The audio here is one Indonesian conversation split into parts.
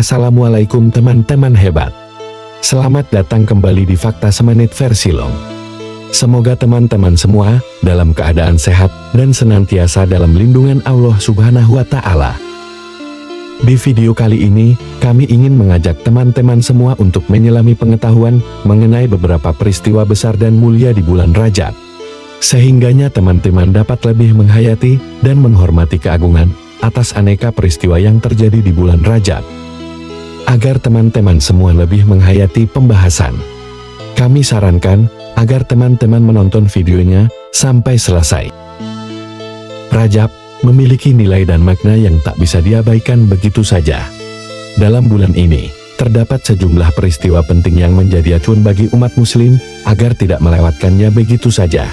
Assalamualaikum teman-teman hebat. Selamat datang kembali di Fakta Semenit versi Long. Semoga teman-teman semua dalam keadaan sehat dan senantiasa dalam lindungan Allah Subhanahu wa Ta'ala. Di video kali ini, kami ingin mengajak teman-teman semua untuk menyelami pengetahuan mengenai beberapa peristiwa besar dan mulia di bulan Rajab, sehingganya teman-teman dapat lebih menghayati dan menghormati keagungan atas aneka peristiwa yang terjadi di bulan Rajab. Agar teman-teman semua lebih menghayati pembahasan, kami sarankan agar teman-teman menonton videonya sampai selesai. Rajab memiliki nilai dan makna yang tak bisa diabaikan begitu saja. Dalam bulan ini, terdapat sejumlah peristiwa penting yang menjadi acuan bagi umat muslim agar tidak melewatkannya begitu saja.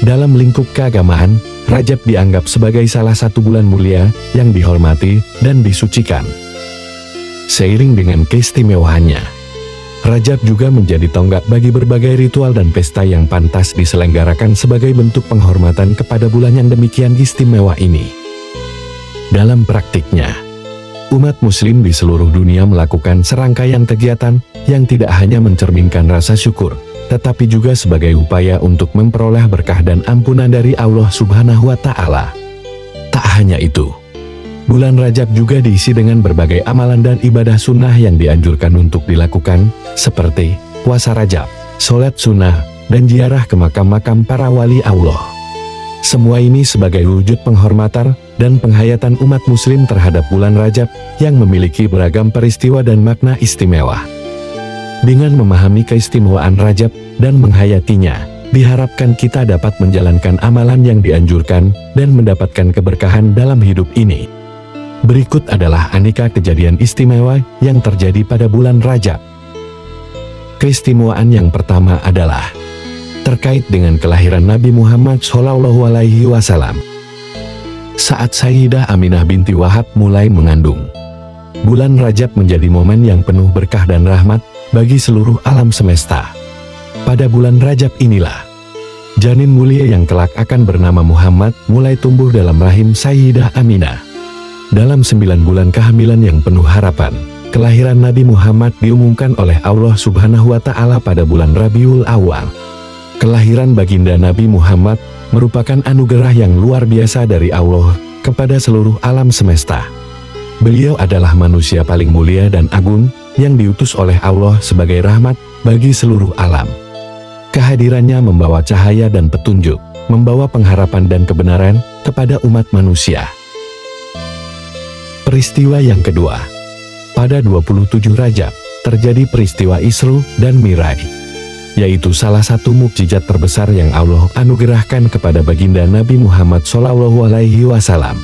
Dalam lingkup keagamaan, Rajab dianggap sebagai salah satu bulan mulia yang dihormati dan disucikan. Seiring dengan keistimewaannya, Rajab juga menjadi tonggak bagi berbagai ritual dan pesta yang pantas diselenggarakan sebagai bentuk penghormatan kepada bulan yang demikian istimewa ini. Dalam praktiknya, umat muslim di seluruh dunia melakukan serangkaian kegiatan yang tidak hanya mencerminkan rasa syukur, tetapi juga sebagai upaya untuk memperoleh berkah dan ampunan dari Allah Subhanahu wa Ta'ala. Tak hanya itu, bulan Rajab juga diisi dengan berbagai amalan dan ibadah sunnah yang dianjurkan untuk dilakukan, seperti puasa Rajab, sholat sunnah, dan ziarah ke makam-makam para wali Allah. Semua ini sebagai wujud penghormatan dan penghayatan umat muslim terhadap bulan Rajab yang memiliki beragam peristiwa dan makna istimewa. Dengan memahami keistimewaan Rajab dan menghayatinya, diharapkan kita dapat menjalankan amalan yang dianjurkan dan mendapatkan keberkahan dalam hidup ini. Berikut adalah aneka kejadian istimewa yang terjadi pada bulan Rajab. Keistimewaan yang pertama adalah terkait dengan kelahiran Nabi Muhammad SAW. Saat Sayyidah Aminah binti Wahab mulai mengandung, bulan Rajab menjadi momen yang penuh berkah dan rahmat bagi seluruh alam semesta. Pada bulan Rajab inilah janin mulia yang kelak akan bernama Muhammad mulai tumbuh dalam rahim Sayyidah Aminah. Dalam 9 bulan kehamilan yang penuh harapan, kelahiran Nabi Muhammad diumumkan oleh Allah Subhanahu wa Ta'ala pada bulan Rabiul Awal. Kelahiran baginda Nabi Muhammad merupakan anugerah yang luar biasa dari Allah kepada seluruh alam semesta. Beliau adalah manusia paling mulia dan agung yang diutus oleh Allah sebagai rahmat bagi seluruh alam. Kehadirannya membawa cahaya dan petunjuk, membawa pengharapan dan kebenaran kepada umat manusia. Peristiwa yang kedua, pada 27 Rajab, terjadi peristiwa Isra dan Mi'raj, yaitu salah satu mukjizat terbesar yang Allah anugerahkan kepada baginda Nabi Muhammad SAW.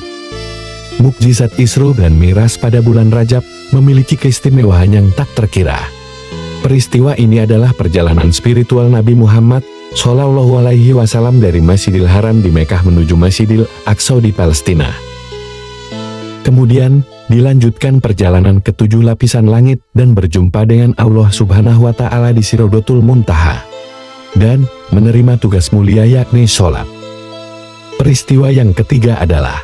Mukjizat Isra dan Mi'raj pada bulan Rajab memiliki keistimewaan yang tak terkira. Peristiwa ini adalah perjalanan spiritual Nabi Muhammad SAW dari Masjidil Haram di Mekah menuju Masjidil Aqsa di Palestina. Kemudian, dilanjutkan perjalanan ke 7 lapisan langit dan berjumpa dengan Allah Subhanahu wa Ta'ala di Sidratul Muntaha, dan menerima tugas mulia yakni sholat. Peristiwa yang ketiga adalah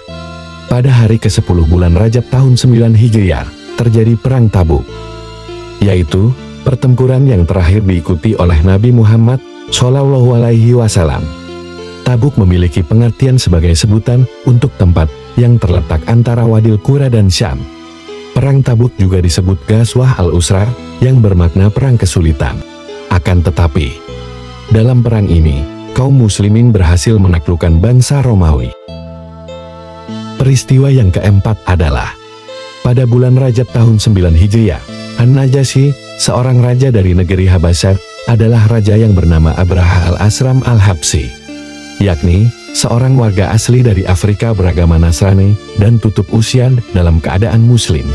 pada hari ke-10 bulan Rajab tahun 9 Hijriah, terjadi Perang Tabuk, yaitu pertempuran yang terakhir diikuti oleh Nabi Muhammad SAW. Tabuk memiliki pengertian sebagai sebutan untuk tempat yang terletak antara Wadil Qura dan Syam. Perang Tabuk juga disebut Ghazwah al-Usra, yang bermakna perang kesulitan. Akan tetapi, dalam perang ini, kaum muslimin berhasil menaklukkan bangsa Romawi. Peristiwa yang keempat adalah pada bulan Rajab tahun 9 Hijriah, An-Najasyi, seorang raja dari negeri Habasyah, adalah raja yang bernama Abraha al-Asram al-Habsyi, yakni seorang warga asli dari Afrika beragama Nasrani dan tutup usia dalam keadaan muslim.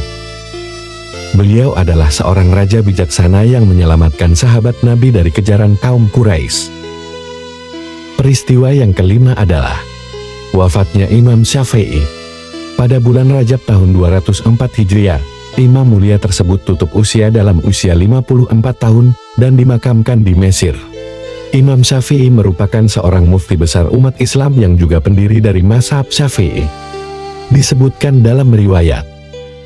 Beliau adalah seorang raja bijaksana yang menyelamatkan sahabat Nabi dari kejaran kaum Quraisy. Peristiwa yang kelima adalah wafatnya Imam Syafi'i. Pada bulan Rajab tahun 204 Hijriah, Imam mulia tersebut tutup usia dalam usia 54 tahun dan dimakamkan di Mesir. Imam Syafi'i merupakan seorang mufti besar umat Islam yang juga pendiri dari mazhab Syafi'i. Disebutkan dalam riwayat,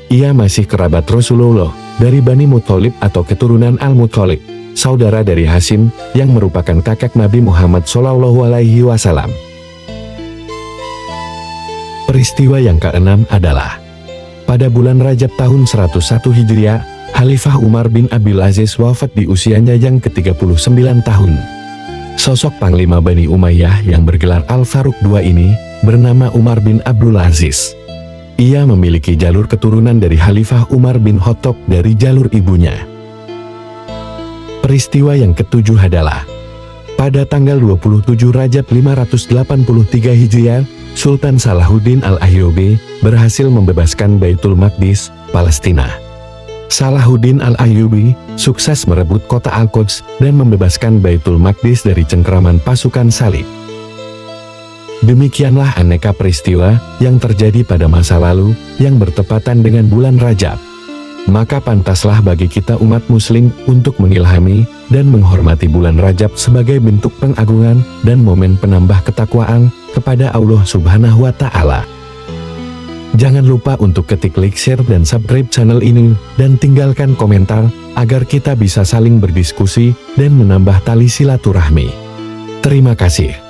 Ia masih kerabat Rasulullah dari Bani Muthalib atau keturunan Al-Muthalib, saudara dari Hashim yang merupakan kakek Nabi Muhammad SAW. Peristiwa yang keenam adalah pada bulan Rajab tahun 101 Hijriah, Khalifah Umar bin Abdul Aziz wafat di usianya yang ke-39 tahun. Sosok Panglima Bani Umayyah yang bergelar Al-Faruq II ini bernama Umar bin Abdul Aziz. Ia memiliki jalur keturunan dari Khalifah Umar bin Khattab dari jalur ibunya. Peristiwa yang ketujuh adalah pada tanggal 27 Rajab 583 Hijriah, Sultan Salahuddin Al-Ayyubi berhasil membebaskan Baitul Maqdis, Palestina. Salahuddin Al-Ayyubi sukses merebut kota Al-Quds dan membebaskan Baitul Maqdis dari cengkraman pasukan Salib. Demikianlah aneka peristiwa yang terjadi pada masa lalu yang bertepatan dengan bulan Rajab. Maka pantaslah bagi kita umat muslim untuk mengilhami dan menghormati bulan Rajab sebagai bentuk pengagungan dan momen penambah ketakwaan kepada Allah Subhanahu wa Ta'ala. Jangan lupa untuk ketik like, share, dan subscribe channel ini, dan tinggalkan komentar agar kita bisa saling berdiskusi dan menambah tali silaturahmi. Terima kasih.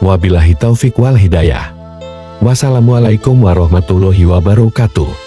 Wabillahi taufik wal hidayah. Wassalamualaikum warahmatullahi wabarakatuh.